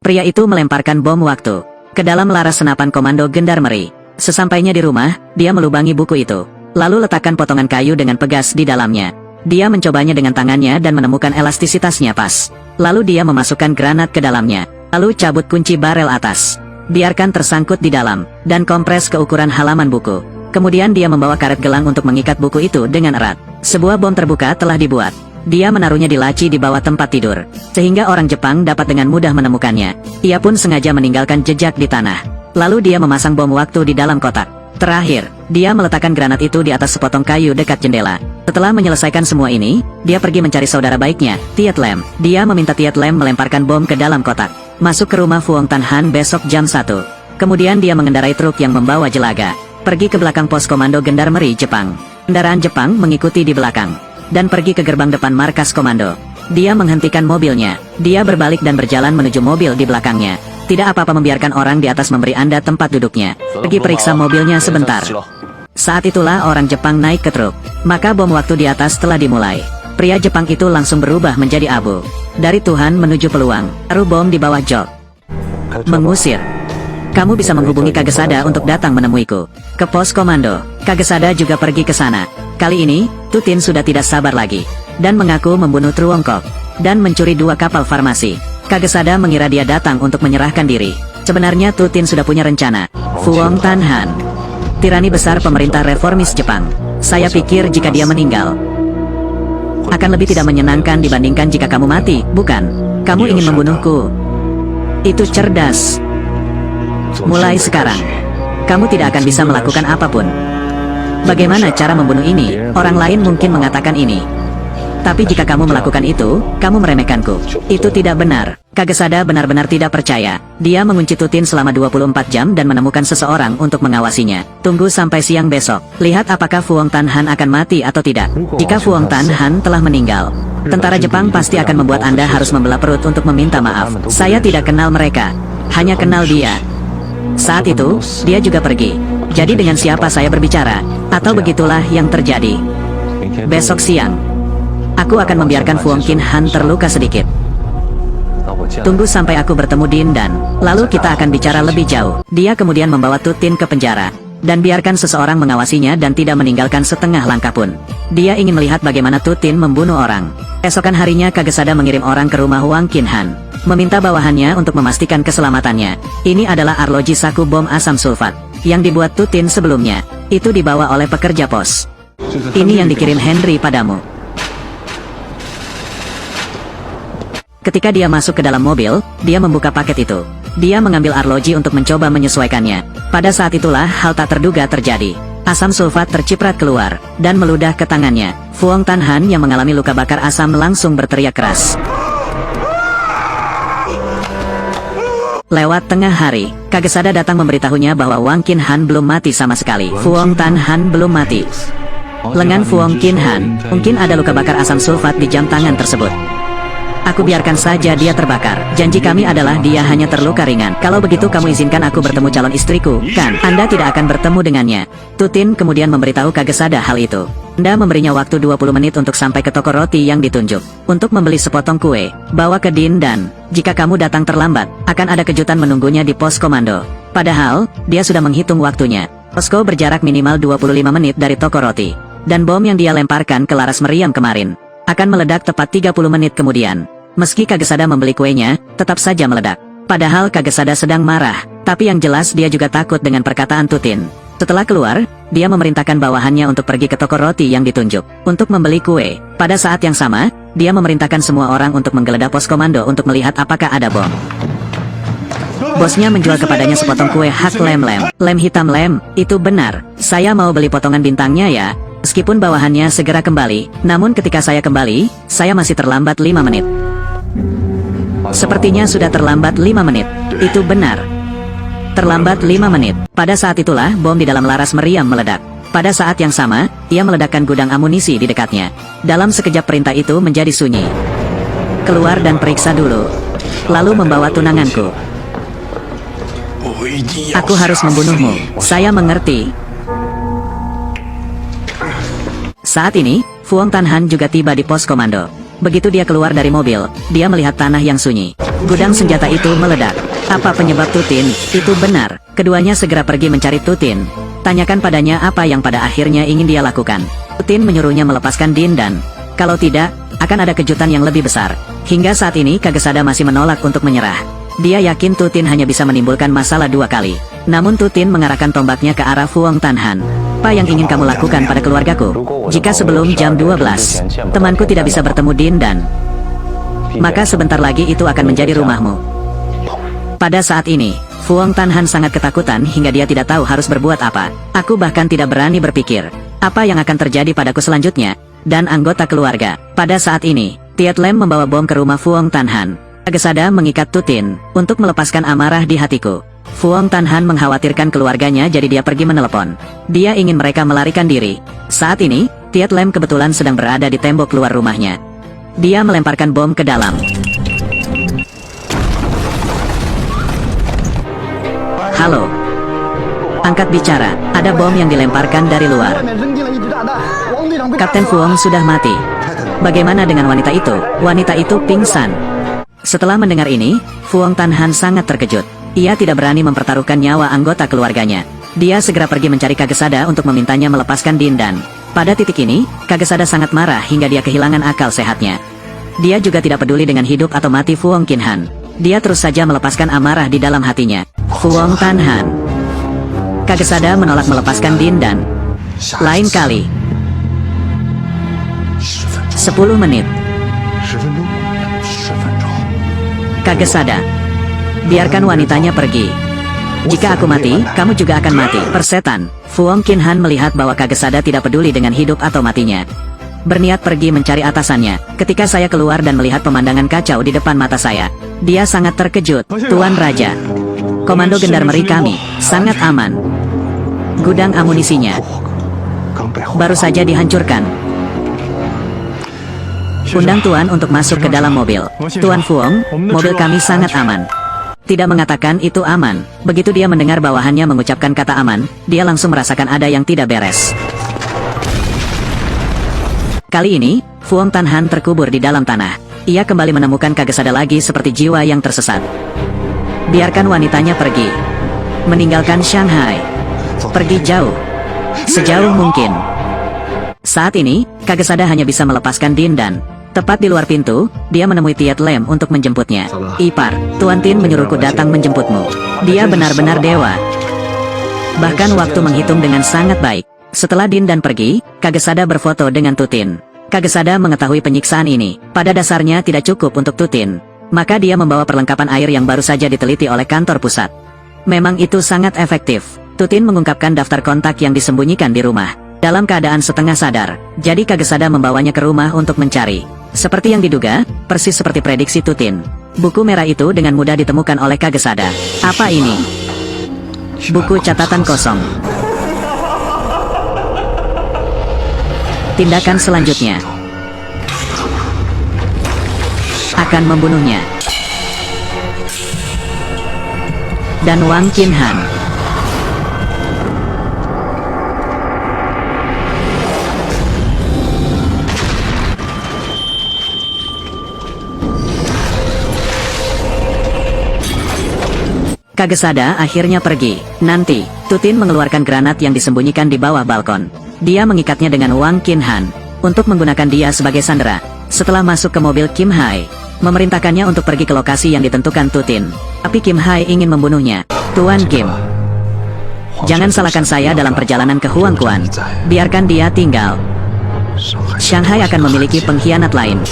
Pria itu melemparkan bom waktu ke dalam laras senapan komando gendarmeri. Sesampainya di rumah, dia melubangi buku itu, lalu letakkan potongan kayu dengan pegas di dalamnya. Dia mencobanya dengan tangannya dan menemukan elastisitasnya pas. Lalu dia memasukkan granat ke dalamnya, lalu cabut kunci barel atas. Biarkan tersangkut di dalam, dan kompres ke ukuran halaman buku. Kemudian dia membawa karet gelang untuk mengikat buku itu dengan erat. Sebuah bom terbuka telah dibuat. Dia menaruhnya di laci di bawah tempat tidur, sehingga orang Jepang dapat dengan mudah menemukannya. Ia pun sengaja meninggalkan jejak di tanah. Lalu dia memasang bom waktu di dalam kotak. Terakhir, dia meletakkan granat itu di atas sepotong kayu dekat jendela. Setelah menyelesaikan semua ini, dia pergi mencari saudara baiknya, Tiet Lem. Dia meminta Tiet Lem melemparkan bom ke dalam kotak. Masuk ke rumah Fuong Tan Han besok jam 1. Kemudian dia mengendarai truk yang membawa jelaga, pergi ke belakang pos komando gendarmeri Jepang. Kendaraan Jepang mengikuti di belakang, dan pergi ke gerbang depan markas komando. Dia menghentikan mobilnya. Dia berbalik dan berjalan menuju mobil di belakangnya. Tidak apa-apa membiarkan orang di atas memberi Anda tempat duduknya. Pergi periksa mobilnya sebentar. Saat itulah orang Jepang naik ke truk. Maka bom waktu di atas telah dimulai. Pria Jepang itu langsung berubah menjadi abu. Dari Tuhan menuju peluang. Taruh bom di bawah jok. Mengusir. Kamu bisa menghubungi Kagesada untuk datang menemuiku ke pos komando. Kagesada juga pergi ke sana. Kali ini, Tutin sudah tidak sabar lagi, dan mengaku membunuh Truongkok, dan mencuri 2 kapal farmasi. Kagesada mengira dia datang untuk menyerahkan diri. Sebenarnya Tutin sudah punya rencana. Fuong Tan Han, tirani besar pemerintah reformis Jepang. Saya pikir jika dia meninggal, akan lebih tidak menyenangkan dibandingkan jika kamu mati, bukan? Kamu ingin membunuhku. Itu cerdas. Mulai sekarang, kamu tidak akan bisa melakukan apapun. Bagaimana cara membunuh ini? Orang lain mungkin mengatakan ini. Tapi jika kamu melakukan itu, kamu meremehkanku. Itu tidak benar. Kagesada benar-benar tidak percaya. Dia mengunci Tutin selama 24 jam dan menemukan seseorang untuk mengawasinya. Tunggu sampai siang besok. Lihat apakah Fuong Tan Han akan mati atau tidak. Jika Fuong Tan Han telah meninggal, tentara Jepang pasti akan membuat Anda harus membelah perut untuk meminta maaf. Saya tidak kenal mereka. Hanya kenal dia. Saat itu, dia juga pergi. Jadi dengan siapa saya berbicara? Atau begitulah yang terjadi. Besok siang, aku akan membiarkan Fuong Qin Han terluka sedikit. Tunggu sampai aku bertemu Din dan lalu kita akan bicara lebih jauh. Dia kemudian membawa Tutin ke penjara, dan biarkan seseorang mengawasinya dan tidak meninggalkan setengah langkah pun. Dia ingin melihat bagaimana Tutin membunuh orang. Esokan harinya Kagesada mengirim orang ke rumah Huang Qin Han, meminta bawahannya untuk memastikan keselamatannya. Ini adalah arloji saku bom asam sulfat yang dibuat Tutin sebelumnya. Itu dibawa oleh pekerja pos. Ini yang dikirim Henry padamu. Ketika dia masuk ke dalam mobil, dia membuka paket itu. Dia mengambil arloji untuk mencoba menyesuaikannya. Pada saat itulah hal tak terduga terjadi. Asam sulfat terciprat keluar, dan meludah ke tangannya. Fuong Tan Han yang mengalami luka bakar asam langsung berteriak keras. Lewat tengah hari, Kagesada datang memberitahunya bahwa Wang Qin Han belum mati sama sekali. Fuong Tan Han belum mati. Lengan Fuong Qin Han, mungkin ada luka bakar asam sulfat di jam tangan tersebut. Aku biarkan saja dia terbakar. Janji kami adalah dia hanya terluka ringan. Kalau begitu kamu izinkan aku bertemu calon istriku, kan? Anda tidak akan bertemu dengannya. Tutin kemudian memberitahu Kagesada hal itu. Anda memberinya waktu 20 menit untuk sampai ke toko roti yang ditunjuk, untuk membeli sepotong kue, bawa ke Din dan, jika kamu datang terlambat, akan ada kejutan menunggunya di pos komando. Padahal, dia sudah menghitung waktunya. Posko berjarak minimal 25 menit dari toko roti. Dan bom yang dia lemparkan ke laras meriam kemarin akan meledak tepat 30 menit kemudian. Meski Kagesada membeli kuenya, tetap saja meledak. Padahal Kagesada sedang marah, tapi yang jelas dia juga takut dengan perkataan Tutin. Setelah keluar, dia memerintahkan bawahannya untuk pergi ke toko roti yang ditunjuk, untuk membeli kue. Pada saat yang sama, dia memerintahkan semua orang untuk menggeledah pos komando untuk melihat apakah ada bom. Bosnya menjual kepadanya sepotong kue hak lem-lem. Lem hitam lem, itu benar. Saya mau beli potongan bintangnya ya. Meskipun bawahannya segera kembali, namun ketika saya kembali, saya masih terlambat 5 menit. Sepertinya sudah terlambat 5 menit. Itu benar. Terlambat 5 menit. Pada saat itulah bom di dalam laras meriam meledak. Pada saat yang sama, ia meledakkan gudang amunisi di dekatnya. Dalam sekejap perintah itu menjadi sunyi. Keluar dan periksa dulu. Lalu membawa tunanganku. Aku harus membunuhmu. Saya mengerti. Saat ini, Fuong Tan Han juga tiba di pos komando. Begitu dia keluar dari mobil, dia melihat tanah yang sunyi. Gudang senjata itu meledak. Apa penyebab Tutin? Itu benar. Keduanya segera pergi mencari Tutin. Tanyakan padanya apa yang pada akhirnya ingin dia lakukan. Tutin menyuruhnya melepaskan Din dan, kalau tidak, akan ada kejutan yang lebih besar. Hingga saat ini Kagesada masih menolak untuk menyerah. Dia yakin Tutin hanya bisa menimbulkan masalah 2 kali. Namun Tutin mengarahkan tombaknya ke arah Fu Hongtanhan. Apa yang ingin kamu lakukan pada keluargaku? Jika sebelum jam 12, temanku tidak bisa bertemu Din dan, maka sebentar lagi itu akan menjadi rumahmu. Pada saat ini, Fu Hongtanhan sangat ketakutan hingga dia tidak tahu harus berbuat apa. Aku bahkan tidak berani berpikir apa yang akan terjadi padaku selanjutnya dan anggota keluarga. Pada saat ini, Tiat Lem membawa bom ke rumah Fu Hongtanhan. Kagesada mengikat Tutin untuk melepaskan amarah di hatiku. Fu Hongtanhan mengkhawatirkan keluarganya, jadi dia pergi menelepon. Dia ingin mereka melarikan diri. Saat ini, Tiat Lem kebetulan sedang berada di tembok luar rumahnya. Dia melemparkan bom ke dalam. Halo. Angkat bicara, ada bom yang dilemparkan dari luar. Kapten Fuong sudah mati. Bagaimana dengan wanita itu? Wanita itu pingsan. Setelah mendengar ini, Fu Hongtanhan sangat terkejut. Ia tidak berani mempertaruhkan nyawa anggota keluarganya. Dia segera pergi mencari Kagesada untuk memintanya melepaskan Din dan, pada titik ini, Kagesada sangat marah hingga dia kehilangan akal sehatnya. Dia juga tidak peduli dengan hidup atau mati Fu Hongkinhan. Dia terus saja melepaskan amarah di dalam hatinya. Fu Hongtanhan. Kagesada menolak melepaskan Din dan, lain kali. 10 menit. Kagesada. Biarkan wanitanya pergi. Jika aku mati, kamu juga akan mati. Persetan. Fu Hongkinhan melihat bahwa Kagesada tidak peduli dengan hidup atau matinya. Berniat pergi mencari atasannya. Ketika saya keluar dan melihat pemandangan kacau di depan mata saya, dia sangat terkejut. Tuan Raja, komando gendarmeri kami sangat aman. Gudang amunisinya baru saja dihancurkan. Undang Tuan untuk masuk ke dalam mobil. Tuan Fuong, mobil kami sangat aman. Tidak mengatakan itu aman. Begitu dia mendengar bawahannya mengucapkan kata aman, dia langsung merasakan ada yang tidak beres. Kali ini, Fu Hongtanhan terkubur di dalam tanah. Ia kembali menemukan Kagesada lagi seperti jiwa yang tersesat. Biarkan wanitanya pergi. Meninggalkan Shanghai. Pergi jauh. Sejauh mungkin. Saat ini, Kagesada hanya bisa melepaskan Din dan, tepat di luar pintu, dia menemui Tiat Lem untuk menjemputnya. Ipar, Tuan Tin menyuruhku datang menjemputmu. Dia benar-benar dewa. Bahkan waktu menghitung dengan sangat baik. Setelah Din dan pergi, Kagesada berfoto dengan Tutin. Kagesada mengetahui penyiksaan ini, pada dasarnya tidak cukup untuk Tutin. Maka dia membawa perlengkapan air yang baru saja diteliti oleh kantor pusat. Memang itu sangat efektif. Tutin mengungkapkan daftar kontak yang disembunyikan di rumah. Dalam keadaan setengah sadar, jadi Kagesada membawanya ke rumah untuk mencari. Seperti yang diduga, persis seperti prediksi Tutin. Buku merah itu dengan mudah ditemukan oleh Kagesada. Apa ini? Buku catatan kosong. Tindakan selanjutnya akan membunuhnya. Dan Wang Qinhan. Kagesada akhirnya pergi. Nanti, Tutin mengeluarkan granat yang disembunyikan di bawah balkon. Dia mengikatnya dengan Wang Qinhan untuk menggunakan dia sebagai sandera. Setelah masuk ke mobil Kim Hai, memerintahkannya untuk pergi ke lokasi yang ditentukan Tutin. Tapi Kim Hai ingin membunuhnya. Tuan Kim, jangan salahkan saya dalam perjalanan ke Huangquan. Biarkan dia tinggal. Shanghai akan memiliki pengkhianat lain.